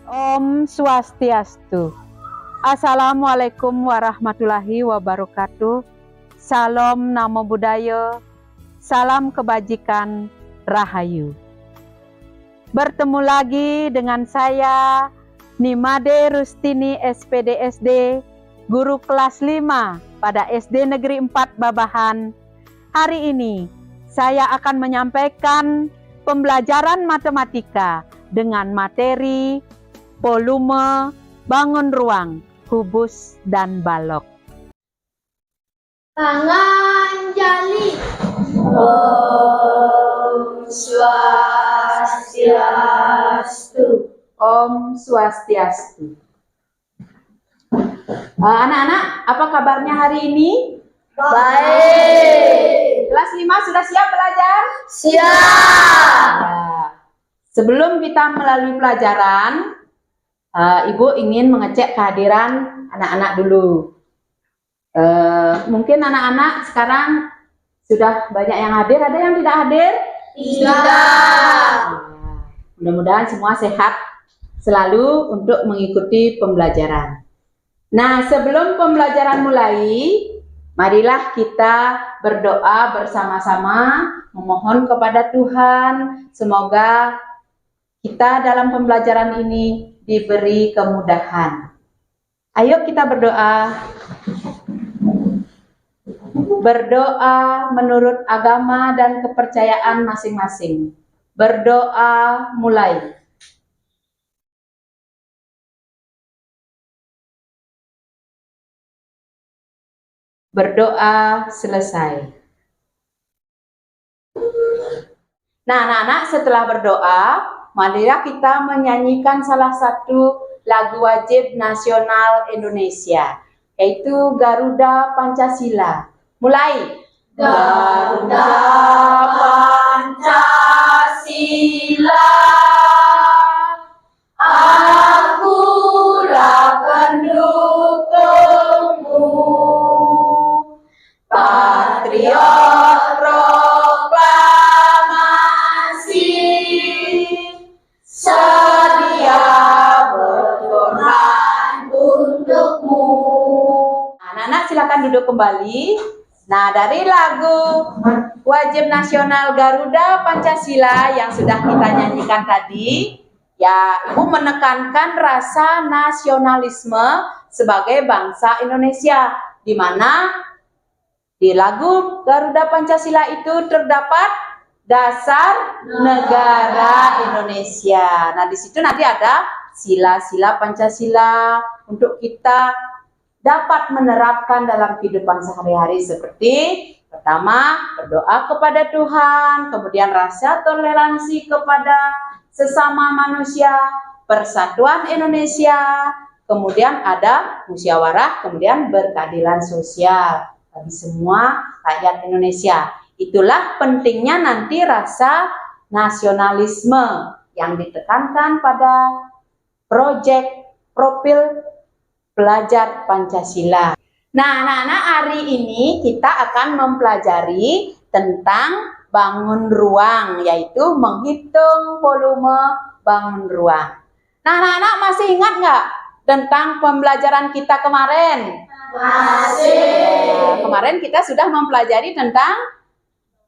Om Swastiastu. Assalamualaikum warahmatullahi wabarakatuh. Salam Namo Buddhaya. Salam kebajikan, Rahayu. Bertemu lagi dengan saya Nimade Rustini SPDSD, guru kelas 5 pada SD Negeri 4 Babahan. Hari ini saya akan menyampaikan pembelajaran matematika dengan materi volume, bangun ruang, kubus, dan balok. Panganjali. Om Swastiastu. Om Swastiastu. Anak-anak, apa kabarnya hari ini? Baik. Kelas 5 sudah siap belajar? Siap. Ya. Sebelum kita melalui pelajaran, Ibu ingin mengecek kehadiran anak-anak dulu. Mungkin anak-anak sekarang sudah banyak yang hadir, ada yang tidak hadir? Tidak. Mudah-mudahan semua sehat selalu untuk mengikuti pembelajaran. Nah, sebelum pembelajaran mulai, marilah kita berdoa bersama-sama, memohon kepada Tuhan, semoga kita dalam pembelajaran ini diberi kemudahan. Ayo kita berdoa. Berdoa menurut agama dan kepercayaan masing-masing. Berdoa mulai. Berdoa selesai. Nah, anak-anak, setelah berdoa, marilah kita menyanyikan salah satu lagu wajib nasional Indonesia, yaitu Garuda Pancasila. Mulai. Garuda Pancasila, akulah pendukungmu, patriot proklamasi, sedia berkorban untukmu. Anak-anak silakan duduk kembali. Nah, dari lagu wajib nasional Garuda Pancasila yang sudah kita nyanyikan tadi, ya, Ibu menekankan rasa nasionalisme sebagai bangsa Indonesia, di mana di lagu Garuda Pancasila itu terdapat dasar negara Indonesia. Nah, di situ nanti ada sila-sila Pancasila untuk kita dapat menerapkan dalam kehidupan sehari-hari, seperti pertama, berdoa kepada Tuhan, kemudian rasa toleransi kepada sesama manusia, persatuan Indonesia, kemudian ada musyawarah, kemudian berkeadilan sosial bagi semua rakyat Indonesia. Itulah pentingnya nanti rasa nasionalisme yang ditekankan pada proyek profil belajar Pancasila. Nah, anak-anak, hari ini kita akan mempelajari tentang bangun ruang, yaitu menghitung volume bangun ruang. Nah, anak-anak masih ingat nggak tentang pembelajaran kita kemarin? Masih. Kemarin kita sudah mempelajari tentang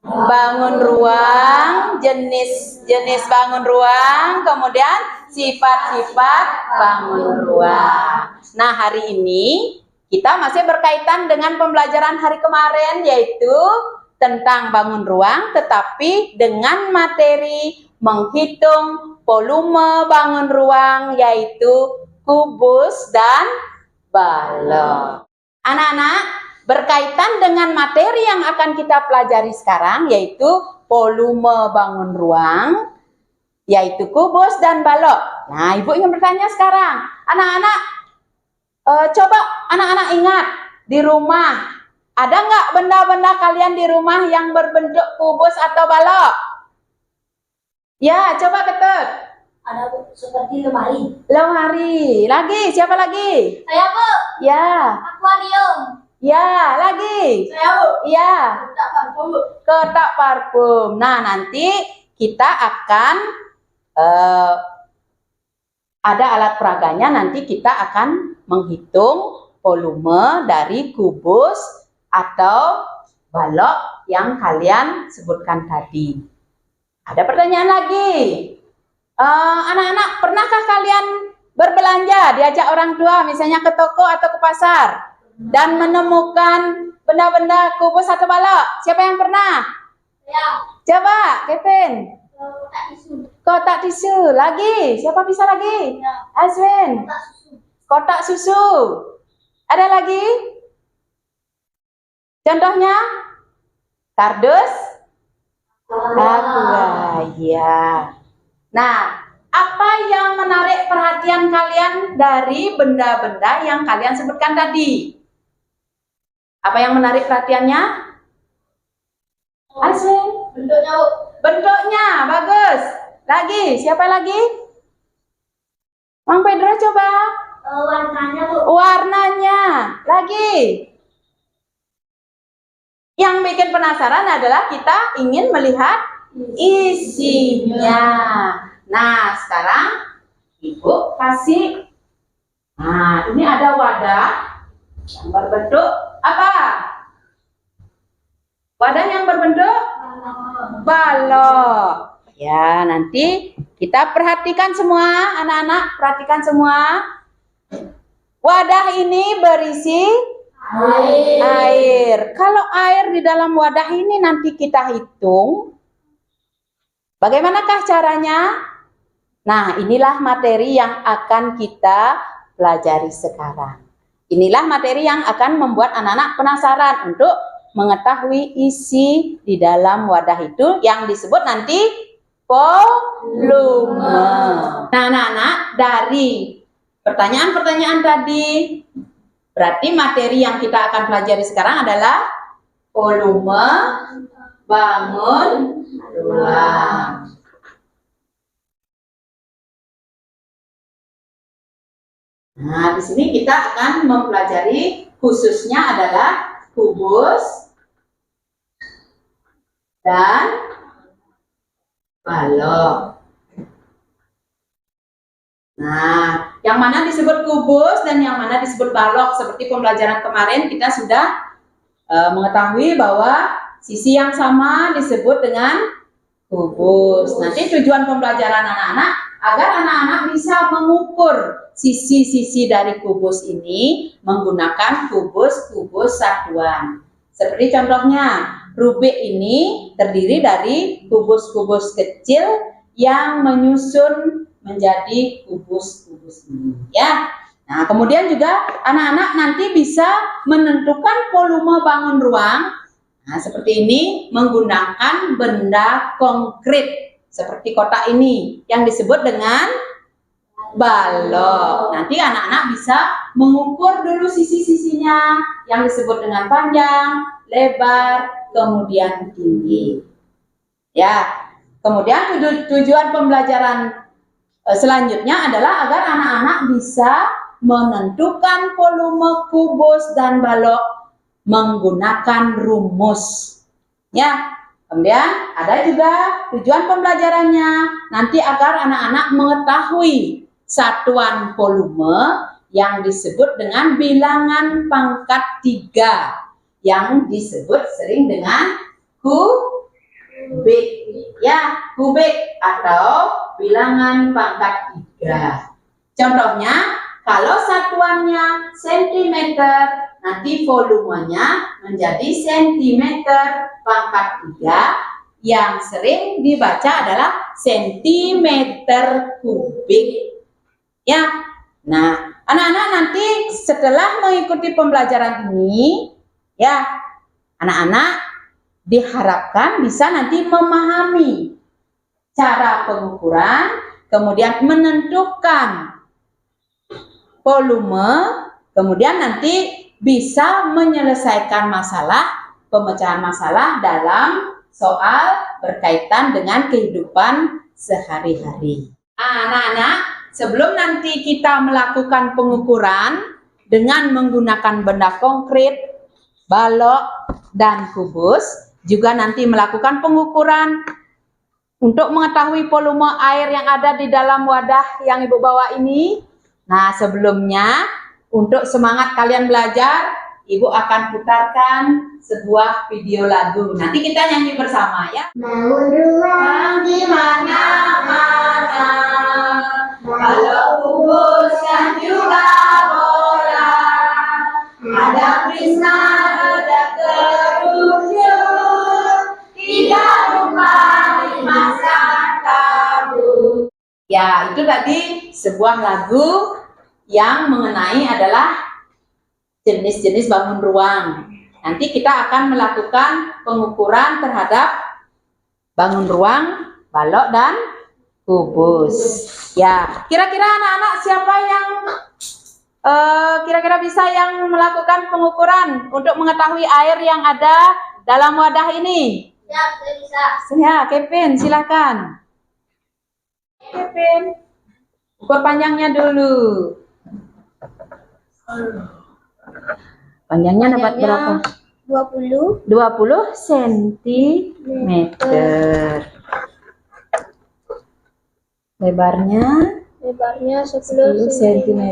bangun ruang, jenis bangun ruang, kemudian sifat-sifat bangun ruang. Nah, hari ini kita masih berkaitan dengan pembelajaran hari kemarin, yaitu tentang bangun ruang, tetapi dengan materi menghitung volume bangun ruang, yaitu kubus dan balok. Anak-anak, berkaitan dengan materi yang akan kita pelajari sekarang, yaitu volume bangun ruang, yaitu kubus dan balok. Nah, Ibu ingin bertanya sekarang, anak-anak, coba anak-anak ingat, di rumah, ada nggak benda-benda kalian di rumah yang berbentuk kubus atau balok? Ya, coba ketuk. Ada seperti lemari. Lemari. Lagi, siapa lagi? Saya, Bu. Ya. Akuarium. Ya, lagi. Saya, Bu. Ya. Kotak parfum, Bu. Kotak parfum. Nah, nanti kita akan ada alat peraganya, nanti kita akan menghitung volume dari kubus atau balok yang kalian sebutkan tadi. Ada pertanyaan lagi. Anak-anak, pernahkah kalian berbelanja, diajak orang tua misalnya ke toko atau ke pasar dan menemukan benda-benda kubus atau balok? Siapa yang pernah? Ya. Coba, Kevin. Tak isu. Kotak tisu. Lagi, siapa bisa lagi? Ya. Azwin. Tak susu. Kotak susu. Ada lagi? Contohnya? Kardus? Aqua. Ya. Nah, apa yang menarik perhatian kalian dari benda-benda yang kalian sebutkan tadi? Apa yang menarik perhatiannya? Azwin? Bentuknya, Bu. Bentuknya, bagus. Lagi, siapa lagi? Bang Pedro coba. Warnanya, Bu. Warnanya. Lagi. Yang bikin penasaran adalah kita ingin melihat isinya. Nah, sekarang Ibu kasih. Nah, ini ada wadah yang berbentuk apa? Wadah yang berbentuk balok. Ya, nanti kita perhatikan semua, anak-anak, perhatikan semua. Wadah ini berisi air. Kalau air di dalam wadah ini nanti kita hitung, bagaimanakah caranya? Nah, inilah materi yang akan kita pelajari sekarang. Inilah materi yang akan membuat anak-anak penasaran untuk mengetahui isi di dalam wadah itu yang disebut nanti volume. Nah, anak-anak, dari pertanyaan-pertanyaan tadi, berarti materi yang kita akan pelajari sekarang adalah volume, bangun, ruang. Nah, di sini kita akan mempelajari khususnya adalah kubus dan balok. Nah, yang mana disebut kubus dan yang mana disebut balok, seperti pembelajaran kemarin kita sudah mengetahui bahwa sisi yang sama disebut dengan kubus. Nanti tujuan pembelajaran anak-anak agar anak-anak bisa mengukur sisi-sisi dari kubus ini menggunakan kubus-kubus satuan. Seperti contohnya, Rubik ini terdiri dari kubus-kubus kecil yang menyusun menjadi kubus-kubus ini, ya. Nah, kemudian juga anak-anak nanti bisa menentukan volume bangun ruang. Nah, seperti ini menggunakan benda konkret seperti kotak ini yang disebut dengan balok. Nanti anak-anak bisa mengukur dulu sisi-sisinya yang disebut dengan panjang, lebar, kemudian tinggi. Ya, kemudian tujuan pembelajaran selanjutnya adalah agar anak-anak bisa menentukan volume kubus dan balok menggunakan rumus. Ya, kemudian ada juga tujuan pembelajarannya nanti agar anak-anak mengetahui satuan volume yang disebut dengan bilangan pangkat 3 yang disebut sering dengan kubik, ya, kubik atau bilangan pangkat 3. Contohnya, kalau satuannya sentimeter, nanti volumenya menjadi sentimeter pangkat 3 yang sering dibaca adalah sentimeter kubik. Ya, nah, anak-anak nanti setelah mengikuti pembelajaran ini, ya, anak-anak diharapkan bisa nanti memahami cara pengukuran, kemudian menentukan volume, kemudian nanti bisa menyelesaikan masalah, pemecahan masalah dalam soal berkaitan dengan kehidupan sehari-hari. Anak-anak, sebelum nanti kita melakukan pengukuran dengan menggunakan benda konkret, balok, dan kubus, juga nanti melakukan pengukuran untuk mengetahui volume air yang ada di dalam wadah yang Ibu bawa ini, nah sebelumnya untuk semangat kalian belajar, Ibu akan putarkan sebuah video lagu. Nanti kita nyanyi bersama ya. Bangun ruang Di mana-mana, kalau kubus kan juga bola, ada Krishna, ada kerucut, tiga rupa lima tabu. Ya, itu tadi sebuah lagu yang mengenai adalah jenis-jenis bangun ruang. Nanti kita akan melakukan pengukuran terhadap bangun ruang, balok, dan kubus. Ya, kira-kira anak-anak siapa yang kira-kira bisa yang melakukan pengukuran untuk mengetahui air yang ada dalam wadah ini? Siap, saya bisa. Ya, Kevin, silakan. Kevin, ukur panjangnya dulu. Panjangnya dapat berapa? 20 cm. Lebarnya 10 cm.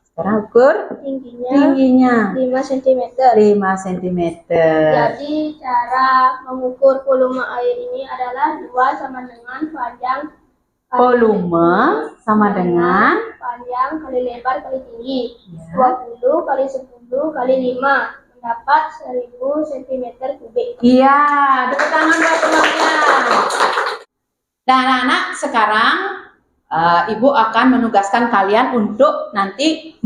Sekarang ukur tingginya 5 cm. 5 cm. Jadi cara mengukur volume air ini adalah 2 sama dengan panjang Volume sama dengan panjang kali lebar kali tinggi. Ya. 20 kali 10 kali 5 mendapat 1000 cm3. Iya, tepuk tangan buat temannya. Nah, anak-anak, sekarang Ibu akan menugaskan kalian untuk nanti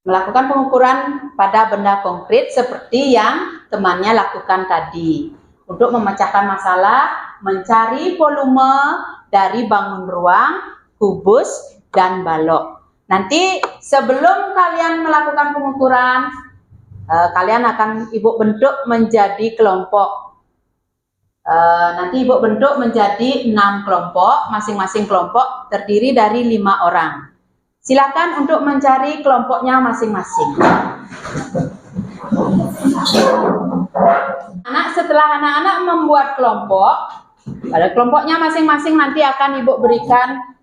melakukan pengukuran pada benda konkret seperti yang temannya lakukan tadi. Untuk memecahkan masalah, mencari volume dari bangun ruang, kubus, dan balok. Nanti sebelum kalian melakukan pengukuran, kalian akan Ibu bentuk menjadi kelompok. Nanti Ibu bentuk menjadi 6 kelompok, masing-masing kelompok terdiri dari 5 orang. Silakan untuk mencari kelompoknya masing-masing. Setelah anak-anak membuat kelompok, pada kelompoknya masing-masing nanti akan Ibu berikan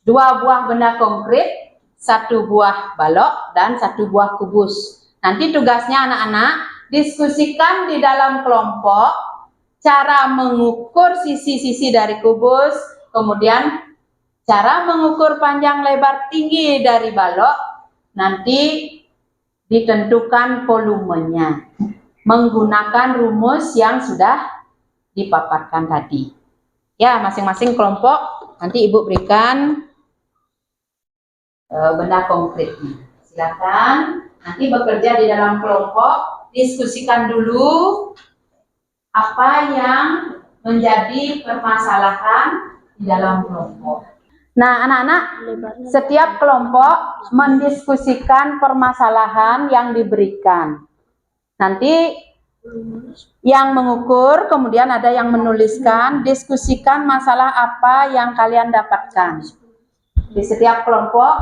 2 buah benda konkret, 1 buah balok, dan 1 buah kubus. Nanti tugasnya anak-anak diskusikan di dalam kelompok cara mengukur sisi-sisi dari kubus, kemudian cara mengukur panjang lebar tinggi dari balok, nanti ditentukan volumenya menggunakan rumus yang sudah dipaparkan tadi. Ya, masing-masing kelompok nanti Ibu berikan benda konkretnya. Silakan nanti bekerja di dalam kelompok, diskusikan dulu apa yang menjadi permasalahan di dalam kelompok. Nah, anak-anak, setiap kelompok mendiskusikan permasalahan yang diberikan. Nanti yang mengukur, kemudian ada yang menuliskan, diskusikan masalah apa yang kalian dapatkan. Di setiap kelompok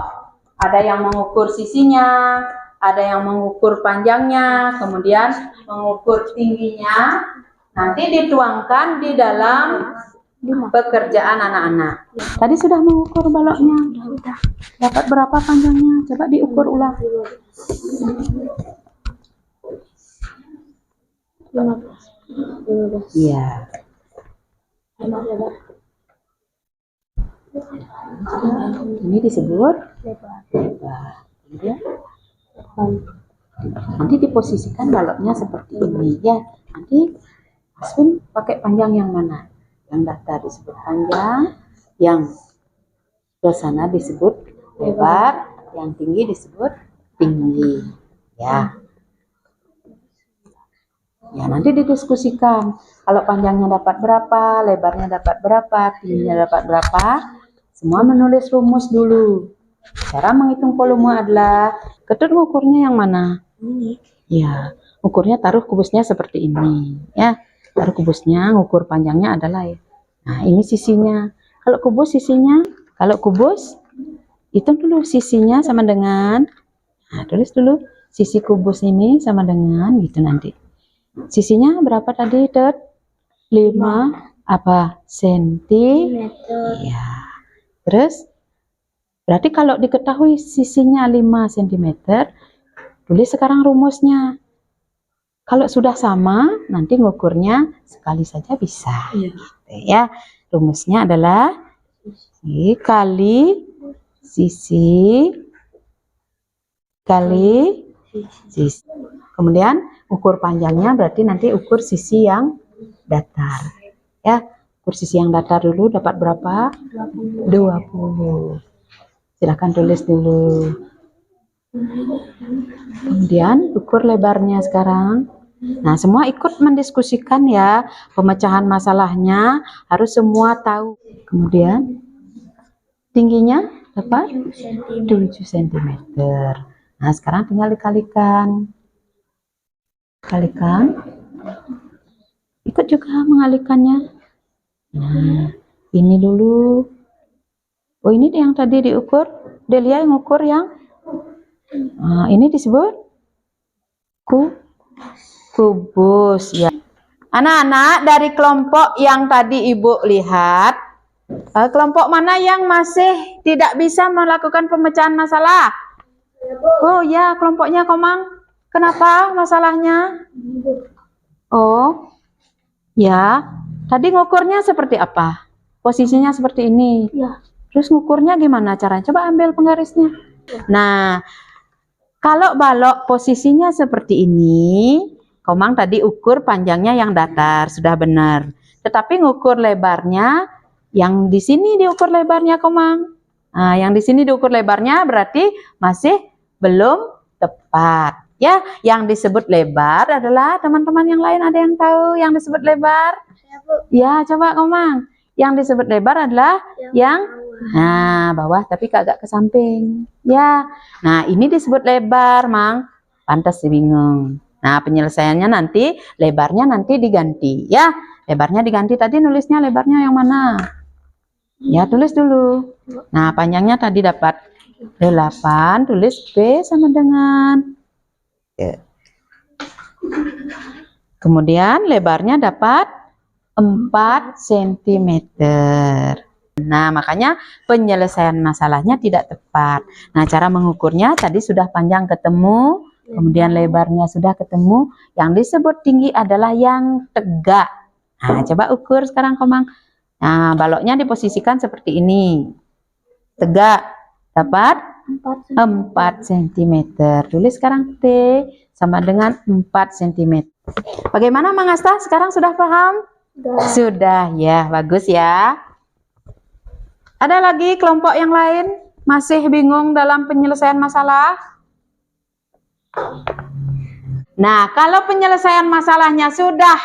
ada yang mengukur sisinya, ada yang mengukur panjangnya, kemudian mengukur tingginya. Nanti dituangkan di dalam pekerjaan anak-anak. Tadi sudah mengukur baloknya. Dapat berapa panjangnya? Coba diukur ulang. 15. Iya. Ini disebut lebar. Ya. Nanti diposisikan baloknya seperti ini ya. Nanti Aswin pakai panjang yang mana? Yang datar disebut panjang, yang ke sana disebut lebar, yang tinggi disebut tinggi. Ya. Ya, nanti didiskusikan. Kalau panjangnya dapat berapa, lebarnya dapat berapa, tingginya dapat berapa. Semua menulis rumus dulu. Cara menghitung volume adalah, ketut ngukurnya yang mana? Ini. Ya, ukurnya taruh kubusnya seperti ini. Ya, taruh kubusnya, ngukur panjangnya adalah ya. Nah, ini sisinya. Kalau kubus sisinya, kalau kubus, hitung dulu sisinya sama dengan, nah, tulis dulu sisi kubus ini sama dengan gitu nanti. Sisinya berapa tadi, Tet? apa? Meter. Ya. Terus berarti kalau diketahui sisinya 5 cm, tulis sekarang rumusnya. Kalau sudah sama, nanti ngukurnya sekali saja bisa. Gitu ya. Rumusnya adalah sisi kali sisi kali sisi. Kemudian ukur panjangnya berarti nanti ukur sisi yang datar. Ya, ukur sisi yang datar dulu dapat berapa? 20. Silakan tulis dulu. Kemudian ukur lebarnya sekarang. Nah, semua ikut mendiskusikan ya. Pemecahan masalahnya harus semua tahu. Kemudian tingginya dapat 7 cm. Nah, sekarang tinggal dikalikan. Kalikan. Ikut juga mengalikannya. Nah, ini dulu. Oh, ini yang tadi diukur. Delia yang ukur yang ini disebut kubus ya. Anak-anak, dari kelompok yang tadi Ibu lihat, kelompok mana yang masih tidak bisa melakukan pemecahan masalah? Oh ya, kelompoknya Komang. Kenapa masalahnya? Oh ya, tadi ngukurnya seperti apa? Posisinya seperti ini. Ya. Terus ngukurnya gimana caranya? Coba ambil penggarisnya. Nah, kalau balok posisinya seperti ini, Komang tadi ukur panjangnya yang datar, sudah benar. Tetapi ngukur lebarnya, yang di sini diukur lebarnya Komang. Nah, yang di sini diukur lebarnya berarti masih belum tepat. Ya, yang disebut lebar adalah teman-teman yang lain ada yang tahu yang disebut lebar? Ya, coba Komang. Yang disebut lebar adalah yang bawah tapi agak ke samping. Ya. Nah, ini disebut lebar, Mang. Pantas bingung. Nah, penyelesaiannya nanti lebarnya nanti diganti, ya. Lebarnya diganti, tadi nulisnya lebarnya yang mana? Ya, tulis dulu. Nah, panjangnya tadi dapat 8, tulis B sama dengan kemudian lebarnya dapat 4 cm. Nah, makanya penyelesaian masalahnya tidak tepat. Nah, cara mengukurnya tadi sudah panjang ketemu, kemudian lebarnya sudah ketemu. Yang disebut tinggi adalah yang tegak. Nah, coba ukur sekarang Komang. Nah, baloknya diposisikan seperti ini. Tegak dapat 4 cm. Tulis sekarang T sama dengan 4 cm. Bagaimana Mang Asta? Sekarang sudah paham? Sudah ya, bagus ya. Ada lagi kelompok yang lain masih bingung dalam penyelesaian masalah? Nah, kalau penyelesaian masalahnya sudah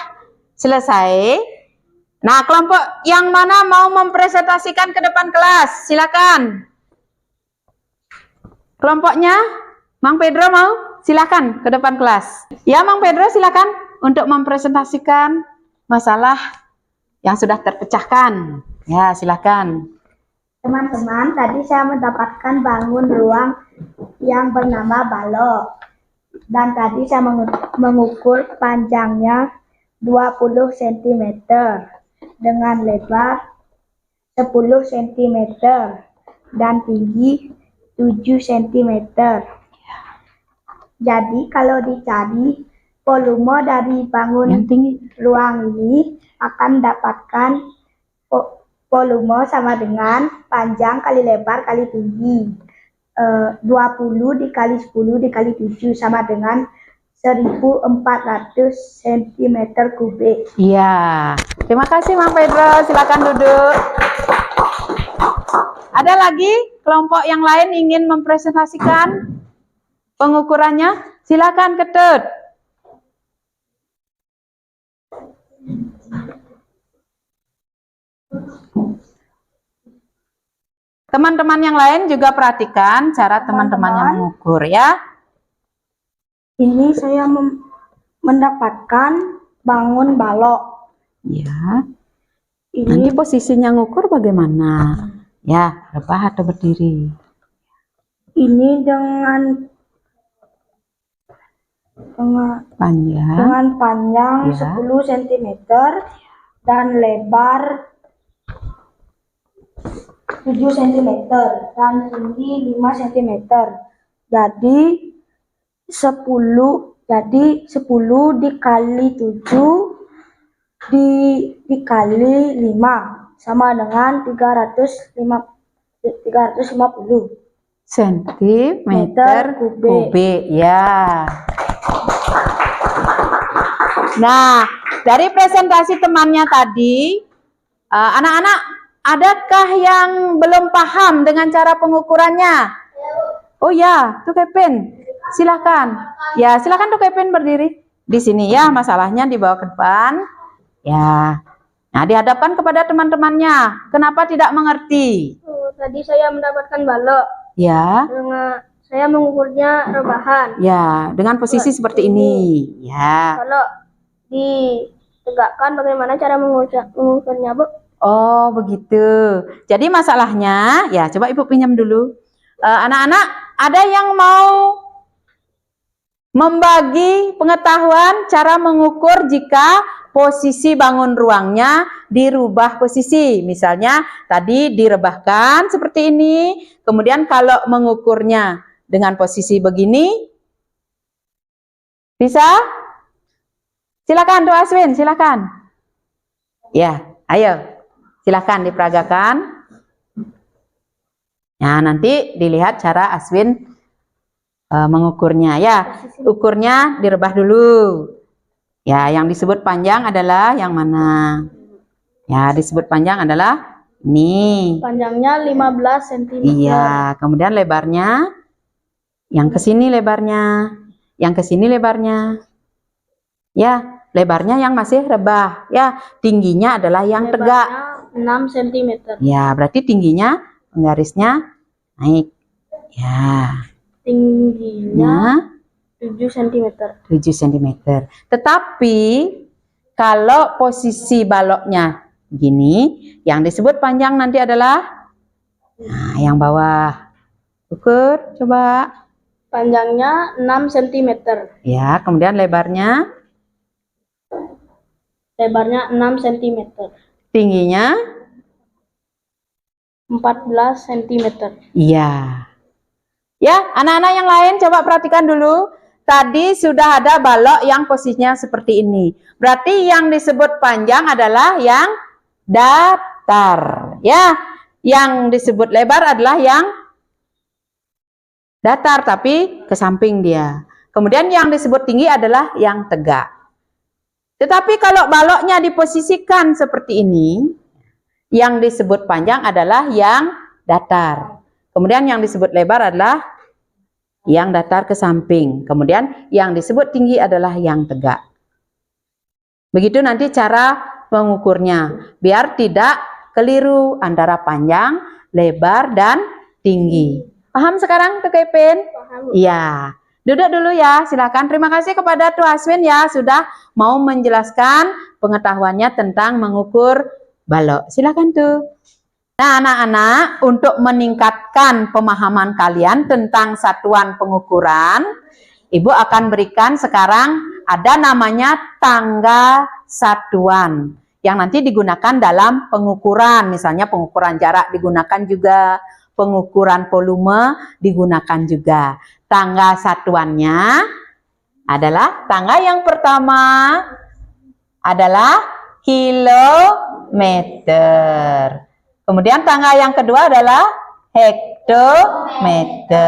selesai, nah kelompok yang mana mau mempresentasikan ke depan kelas? Silakan. Kelompoknya, Mang Pedro mau? Silakan ke depan kelas. Ya, Mang Pedro silakan untuk mempresentasikan masalah yang sudah terpecahkan. Ya, silakan. Teman-teman, tadi saya mendapatkan bangun ruang yang bernama balok. Dan tadi saya mengukur panjangnya 20 cm dengan lebar 10 cm dan tinggi 7 cm. Jadi kalau dicari volume dari bangun ruang ini akan dapatkan volume sama dengan panjang kali lebar kali tinggi. 20 dikali 10 dikali 7 sama dengan 1400 cm kubik. Iya, terima kasih Mang Pedro. Silakan duduk. Ada lagi kelompok yang lain ingin mempresentasikan pengukurannya? Silakan Ketut. Teman-teman yang lain juga perhatikan cara teman-temannya mengukur ya. Ini saya mendapatkan bangun balok. Ya. Nanti posisinya ngukur bagaimana? Ya, rebah atau berdiri? Ini dengan panjang ya. 10 cm dan lebar 7 cm dan tinggi 5 cm. Jadi 10 dikali 7 dikali 5 sama dengan 350 sentimeter kubik. Ya. Nah, dari presentasi temannya tadi, anak-anak, adakah yang belum paham dengan cara pengukurannya? Oh ya, Tuh Kevin, silakan. Ya, silakan Tuh Kevin berdiri di sini ya. Masalahnya dibawa ke depan. Ya. Nah, dihadapkan kepada teman-temannya. Kenapa tidak mengerti? Tadi saya mendapatkan balok. Ya. Saya mengukurnya rebahan. Ya, dengan posisi seperti ini. Ya. Kalau ditegakkan, bagaimana cara mengukurnya, Bu? Oh, begitu. Jadi masalahnya, ya coba Ibu pinjam dulu. Anak-anak, ada yang mau membagi pengetahuan cara mengukur jika posisi bangun ruangnya dirubah posisi? Misalnya tadi direbahkan seperti ini, kemudian kalau mengukurnya dengan posisi begini, bisa? Silakan Tuh Aswin, silakan. Ya, ayo. Silakan diperagakan. Nah, nanti dilihat cara Aswin mengukurnya ya. Ukurnya direbah dulu. Ya, yang disebut panjang adalah yang mana? Ya, disebut panjang adalah ini. Panjangnya 15 cm. Iya, kemudian lebarnya yang ke sini lebarnya. Yang ke sini lebarnya. Ya, lebarnya yang masih rebah. Ya, tingginya adalah yang tegak. 6 cm. Ya, berarti tingginya penggarisnya naik. Ya. Tingginya 7 cm. 7 cm. Tetapi kalau posisi baloknya gini, yang disebut panjang nanti adalah yang bawah. Ukur coba. Panjangnya 6 cm. Ya, kemudian lebarnya 6 cm. tingginya 14 cm. iya. Ya, anak-anak yang lain coba perhatikan dulu. Tadi sudah ada balok yang posisinya seperti ini. Berarti yang disebut panjang adalah yang datar. Ya, yang disebut lebar adalah yang datar tapi ke samping dia. Kemudian yang disebut tinggi adalah yang tegak. Tetapi kalau baloknya diposisikan seperti ini, yang disebut panjang adalah yang datar. Kemudian yang disebut lebar adalah yang datar ke samping. Kemudian yang disebut tinggi adalah yang tegak. Begitu nanti cara mengukurnya. Biar tidak keliru antara panjang, lebar, dan tinggi. Paham sekarang Tuh Kevin? Paham, Bu. Iya. Duduk dulu ya, silakan. Terima kasih kepada Tuh Aswin ya sudah mau menjelaskan pengetahuannya tentang mengukur balok. Silakan Tuh. Nah, anak-anak, untuk meningkatkan pemahaman kalian tentang satuan pengukuran, Ibu akan berikan sekarang ada namanya tangga satuan yang nanti digunakan dalam pengukuran. Misalnya pengukuran jarak digunakan juga, pengukuran volume digunakan juga. Tangga satuannya adalah tangga yang pertama adalah kilometer. Kemudian tangga yang kedua adalah hektometer.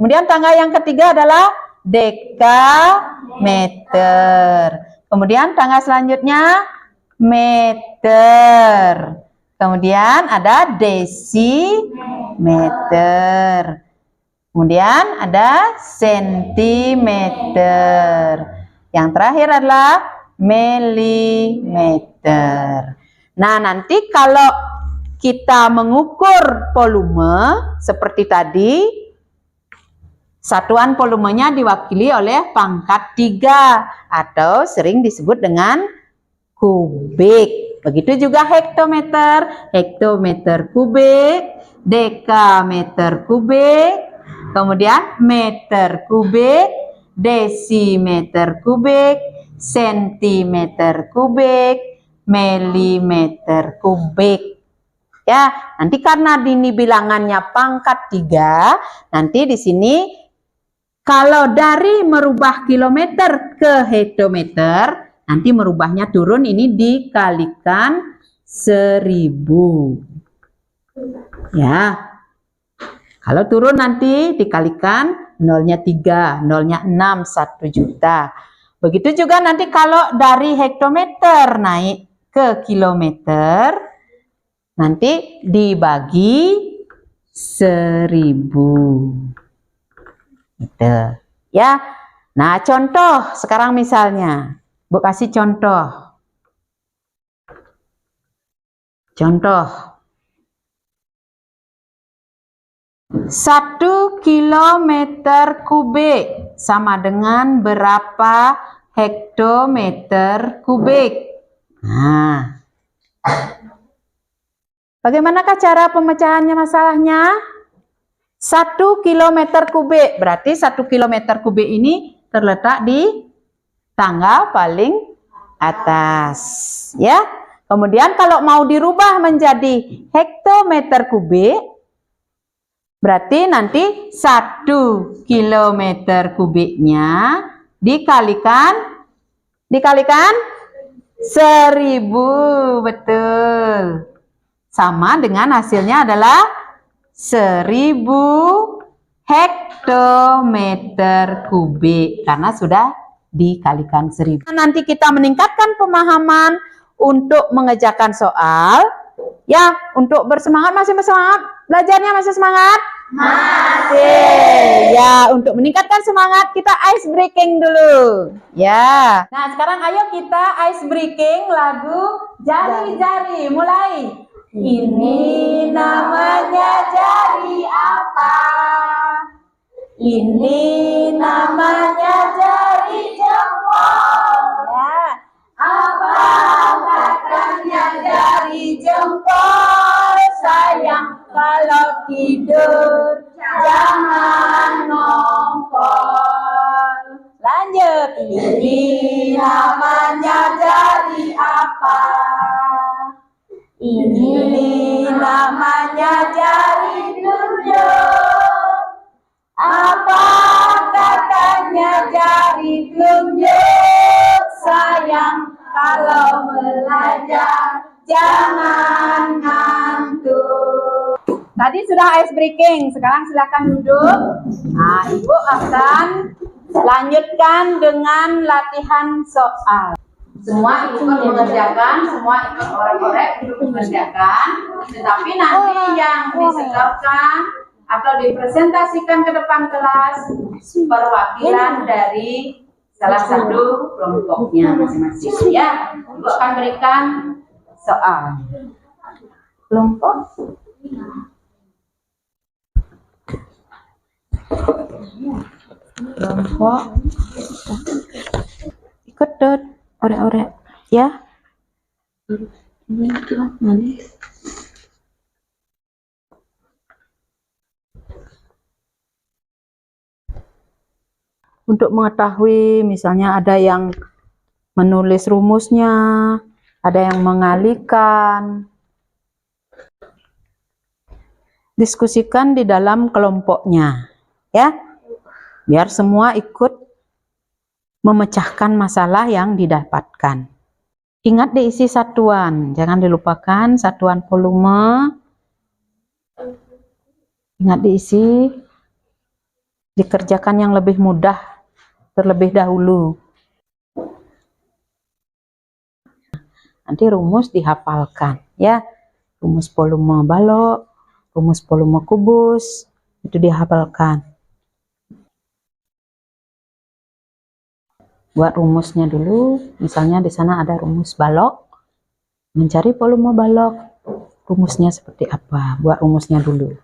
Kemudian tangga yang ketiga adalah dekameter. Kemudian tangga selanjutnya meter. Kemudian ada desimeter. Kemudian ada sentimeter. Yang terakhir adalah milimeter. Nah, nanti kalau kita mengukur volume seperti tadi, satuan volumenya diwakili oleh pangkat 3 atau sering disebut dengan kubik. Begitu juga hektometer, hektometer kubik, dekameter kubik, kemudian meter kubik, desimeter kubik, sentimeter kubik, milimeter kubik. Ya, nanti karena ini bilangannya pangkat 3, nanti di sini kalau dari merubah kilometer ke hektometer, nanti merubahnya turun, ini dikalikan 1000. Ya, kalau turun nanti dikalikan nolnya 3, nolnya 6, 1 juta. Begitu juga nanti kalau dari hektometer naik ke kilometer, nanti dibagi 1000. Gitu. Ya. Nah, contoh sekarang misalnya, Bu kasih contoh. Contoh. 1 kilometer kubik sama dengan berapa hektometer kubik? Nah. Bagaimanakah cara pemecahannya masalahnya? 1 kilometer kubik, berarti 1 kilometer kubik ini terletak di tanggal paling atas, ya. Kemudian kalau mau dirubah menjadi hektometer kubik, berarti nanti 1 kilometer kubiknya dikalikan 1000, betul. Sama dengan hasilnya adalah 1000 hektometer kubik karena sudah dikalikan 1000. Nanti kita meningkatkan pemahaman untuk mengerjakan soal. Ya, untuk bersemangat, masih bersemangat? Belajarnya masih semangat? Masih. Ya, untuk meningkatkan semangat kita ice breaking dulu. Ya. Nah, sekarang ayo kita ice breaking lagu Jari-Jari. Mulai. Ini namanya jari apa? Ini namanya jari jempol. Ya. Apa katanya jari jempol? Sayang kalau tidur jangan ngongkol. Lanjut. Ini namanya jari apa? Ini namanya jari telunjuk. Apa katanya jari telunjuk? Sayang kalau belajar jangan ngantuk. Tadi sudah ice breaking, sekarang silakan duduk. Nah, Ibu akan lanjutkan dengan latihan soal. Semua ikut mengerjakan, semua ikut orek-orek ikut mengerjakan, tetapi nanti yang disetorkan atau dipresentasikan ke depan kelas perwakilan dari salah satu kelompoknya masing-masing. Ya, Ibu akan berikan soal. Kelompok ikut dot. Orek-orek ya. Untuk mengetahui misalnya ada yang menulis rumusnya, ada yang mengalihkan. Diskusikan di dalam kelompoknya ya. Biar semua ikut memecahkan masalah yang didapatkan. Ingat diisi satuan, jangan dilupakan satuan volume. Ingat diisi, dikerjakan yang lebih mudah terlebih dahulu. Nanti rumus dihafalkan ya. Rumus volume balok, rumus volume kubus, itu dihafalkan. Buat rumusnya dulu, misalnya di sana ada rumus balok, mencari volume balok, rumusnya seperti apa, buat rumusnya dulu.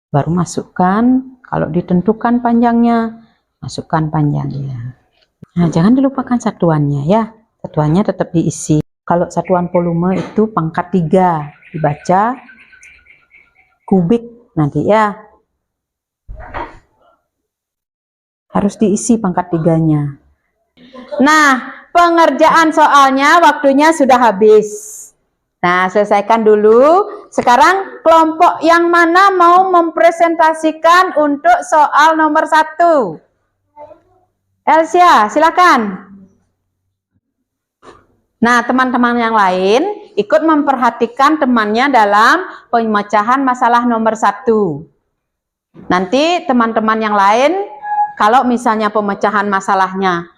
Baru masukkan, kalau ditentukan panjangnya, masukkan panjangnya. Nah, jangan dilupakan satuannya ya, satuannya tetap diisi. Kalau satuan volume itu pangkat 3, dibaca kubik nanti ya. Harus diisi pangkat 3-nya. Nah, pengerjaan soalnya waktunya sudah habis. Nah, selesaikan dulu. Sekarang kelompok yang mana mau mempresentasikan untuk soal nomor 1? Elsia, silakan. Nah, teman-teman yang lain ikut memperhatikan temannya dalam pemecahan masalah nomor 1. Nanti teman-teman yang lain, kalau misalnya pemecahan masalahnya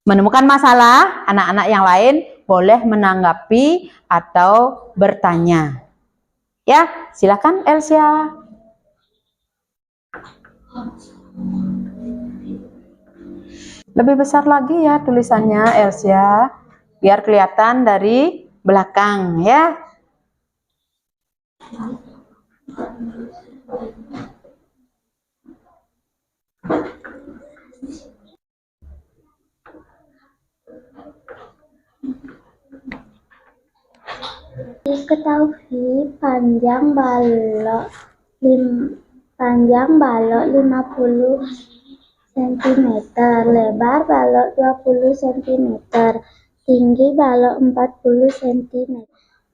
menemukan masalah, anak-anak yang lain boleh menanggapi atau bertanya. Ya, silakan Elsia. Lebih besar lagi ya tulisannya Elsia, biar kelihatan dari belakang ya. Diketahui panjang balok 50 cm, lebar balok 20 cm, tinggi balok 40 cm.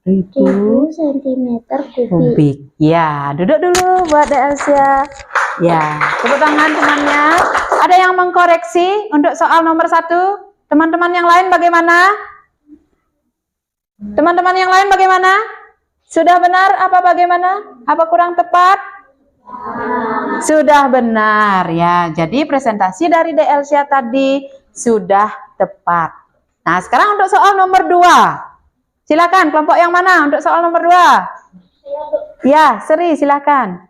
1000 cm kubik. Ya, duduk dulu buat Elsia. Ya, tepuk tangan temannya. Ada yang mengkoreksi untuk soal nomor 1? Teman-teman yang lain bagaimana? Teman-teman yang lain bagaimana? Sudah benar apa bagaimana? Apa kurang tepat? Sudah benar ya. Jadi presentasi dari Elsia tadi sudah tepat. Nah, sekarang untuk soal nomor 2. Silakan, kelompok yang mana untuk soal nomor 2? Ya, Sri, silakan.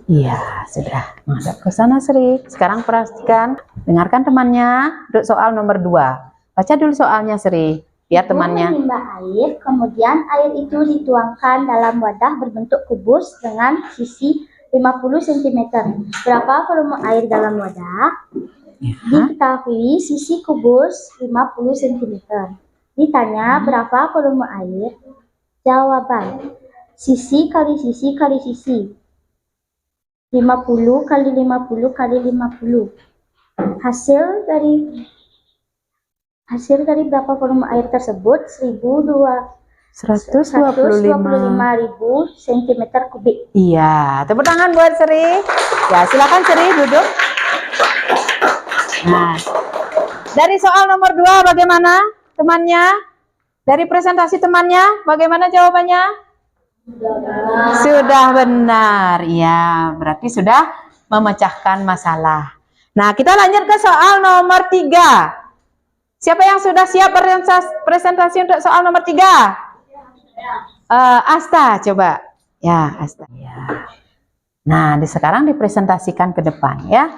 Iya, sudah menghadap ke sana Sri. Sekarang perhatikan, dengarkan temannya untuk soal nomor 2. Baca dulu soalnya Sri, biar temannya. Menimba air, kemudian air itu dituangkan dalam wadah berbentuk kubus dengan sisi 50 cm. Berapa volume air dalam wadah? Ya. Diketahui sisi kubus 50 cm. Ditanya berapa volume air? Jawaban: sisi kali sisi kali sisi. 50 kali 50 kali 50. Hasil dari berapa volume air tersebut? 125.000 cm kubik. Iya, tepuk tangan buat Sri. Ya, silakan Sri duduk. Nah, dari soal nomor 2 bagaimana temannya? Dari presentasi temannya bagaimana jawabannya? Sudah benar. Ya, berarti sudah memecahkan masalah. Nah, kita lanjut ke soal nomor 3. Siapa yang sudah siap presentasi untuk soal nomor 3? Asta, coba. Ya, Asta. Ya. Nah, sekarang dipresentasikan ke depan ya.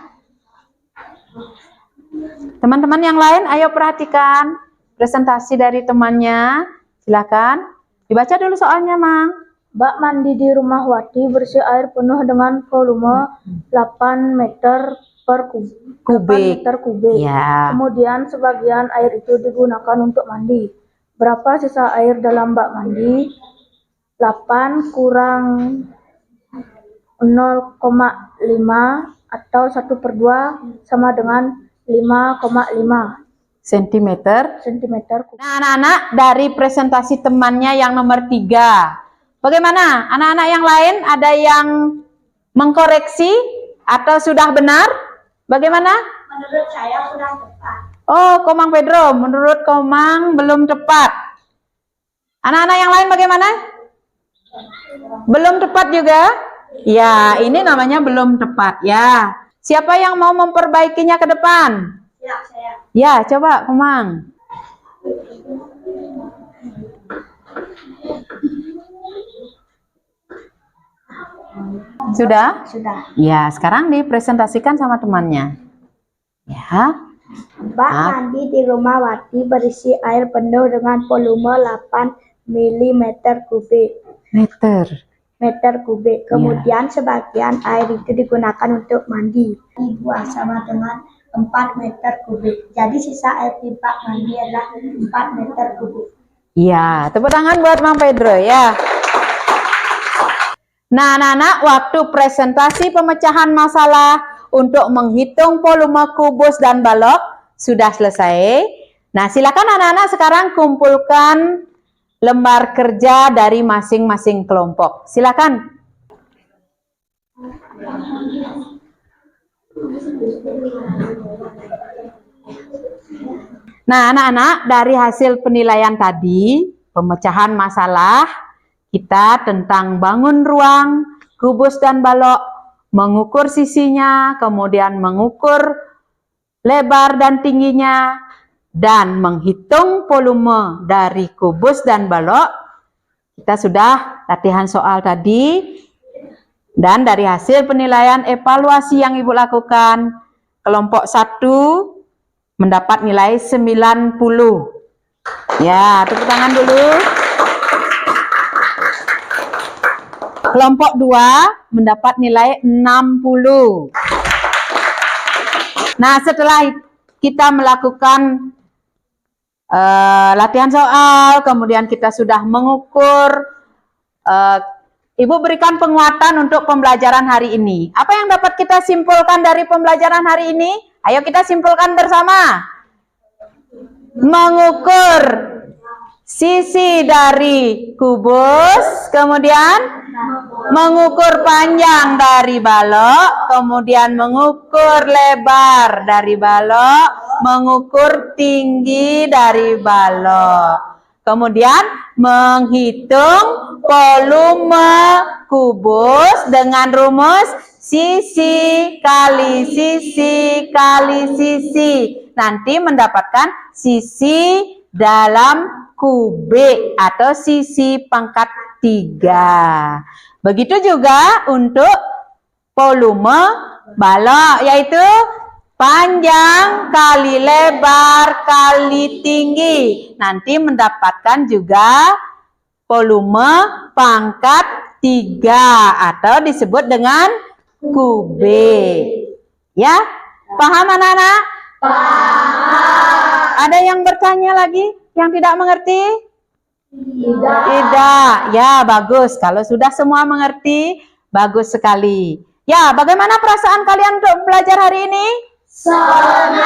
Teman-teman yang lain, ayo perhatikan presentasi dari temannya. Silakan. Dibaca dulu soalnya, Mang. Bak mandi di rumah Wati berisi air penuh dengan volume 8 meter per kubik. Ya. Kemudian sebagian air itu digunakan untuk mandi. Berapa sisa air dalam bak mandi? 8 kurang 0,5 atau 1/2 sama dengan 5,5 cm. Nah, anak-anak, dari presentasi temannya yang nomor 3. Bagaimana? Anak-anak yang lain ada yang mengkoreksi atau sudah benar? Bagaimana? Menurut saya sudah tepat. Oh, Komang Pedro, menurut Komang belum tepat. Anak-anak yang lain bagaimana? Belum tepat juga? Ya, ini namanya belum tepat ya. Siapa yang mau memperbaikinya ke depan? Ya, saya. Ya, coba Komang. Sudah? Sudah. Ya, sekarang dipresentasikan sama temannya. Ya. Bak mandi di rumah Wati berisi air penuh dengan volume 8 mm kubik. Meter kubik. Kemudian sebagian air itu digunakan untuk mandi. Dibuang sama dengan 4 meter kubik. Jadi sisa air pipa mandi adalah 4 meter kubik. Iya, tepuk tangan buat Mang Pedro ya. Nah, anak-anak, waktu presentasi pemecahan masalah untuk menghitung volume kubus dan balok sudah selesai. Nah, silakan anak-anak sekarang kumpulkan lembar kerja dari masing-masing kelompok. Silakan. Nah, anak-anak, dari hasil penilaian tadi, pemecahan masalah kita tentang bangun ruang, kubus dan balok, mengukur sisinya, kemudian mengukur lebar dan tingginya, dan menghitung volume dari kubus dan balok. Kita sudah latihan soal tadi, dan dari hasil penilaian evaluasi yang Ibu lakukan, kelompok 1 mendapat nilai 90. Ya, tepuk tangan dulu. Kelompok 2 mendapat nilai 60. Nah, setelah kita melakukan latihan soal, kemudian kita sudah mengukur, Ibu berikan penguatan untuk pembelajaran hari ini. Apa yang dapat kita simpulkan dari pembelajaran hari ini? Ayo kita simpulkan bersama. Mengukur sisi dari kubus, kemudian mengukur panjang dari balok, kemudian mengukur lebar dari balok, mengukur tinggi dari balok. Kemudian menghitung volume kubus dengan rumus sisi kali sisi kali sisi. Nanti mendapatkan sisi dalam kubik atau sisi pangkat 3. Begitu juga untuk volume balok, yaitu panjang kali lebar kali tinggi. Nanti mendapatkan juga volume pangkat 3 atau disebut dengan kubik. Ya, paham anak-anak? Paham. Ada yang bertanya lagi yang tidak mengerti? Tidak. Ya, bagus. Kalau sudah semua mengerti, bagus sekali. Ya, bagaimana perasaan kalian untuk belajar hari ini? Senang.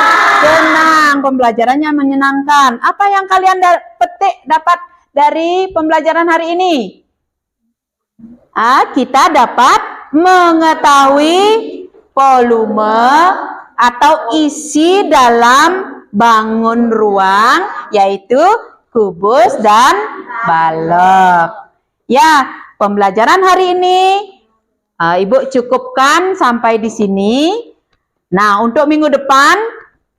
Pembelajarannya menyenangkan. Apa yang kalian dapat dari pembelajaran hari ini? Kita dapat mengetahui volume atau isi dalam bangun ruang, yaitu kubus dan balok. Ya, pembelajaran hari ini Ibu cukupkan sampai di sini. Nah, untuk minggu depan,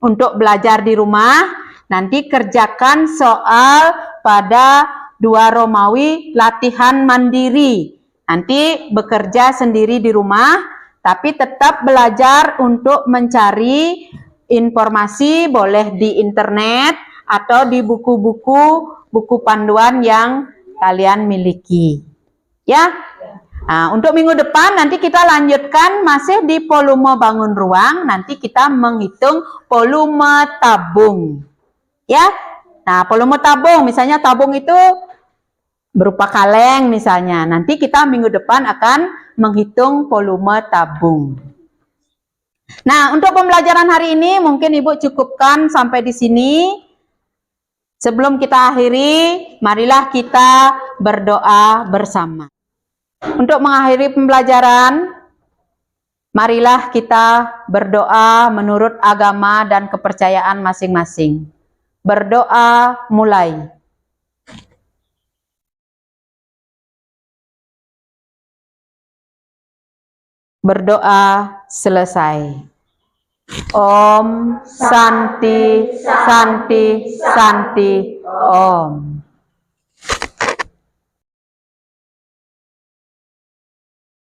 untuk belajar di rumah, nanti kerjakan soal pada 2 Romawi latihan mandiri. Nanti bekerja sendiri di rumah, tapi tetap belajar untuk mencari informasi, boleh di internet atau di buku panduan yang kalian miliki. Ya. Nah, untuk minggu depan nanti kita lanjutkan masih di volume bangun ruang, nanti kita menghitung volume tabung. Ya. Nah, volume tabung, misalnya tabung itu berupa kaleng misalnya. Nanti kita minggu depan akan menghitung volume tabung. Nah, untuk pembelajaran hari ini mungkin Ibu cukupkan sampai di sini. Sebelum kita akhiri, marilah kita berdoa bersama. Untuk mengakhiri pembelajaran, marilah kita berdoa menurut agama dan kepercayaan masing-masing. Berdoa mulai. Berdoa selesai. Om Santi Santi Santi Om.